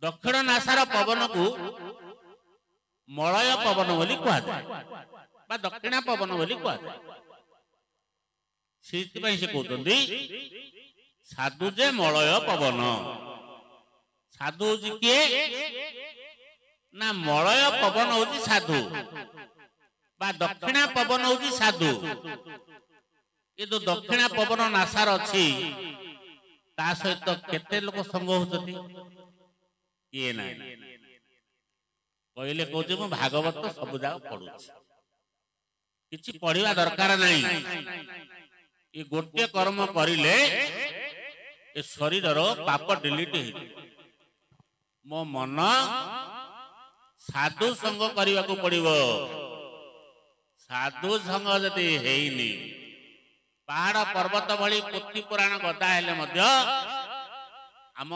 दक्षिण नासार पवन को मलय पवन बोली कहा बा दक्षिणा पवन बोली कहा से कहते साधु जे मलय पवन साधु किए ना मलय पवन हूँ साधु बा दक्षिणा पवन हूँ साधु ये तो दक्षिणा पवन नासार अच्छी ता सहित केते लोक संग होती किए ना कहले कहे मु भागवत सब जाक पढ़ु किछि पढ़िवा दरकार नहीं ये गोटे कर्म करिले ए शरीर पाप डिलीट हो मो मन साधु संग करने को पड़िबो साधु संग जदि हेइनी पहाड़ पर्वत भली पोथी पुराण गदा हेले मध्य आम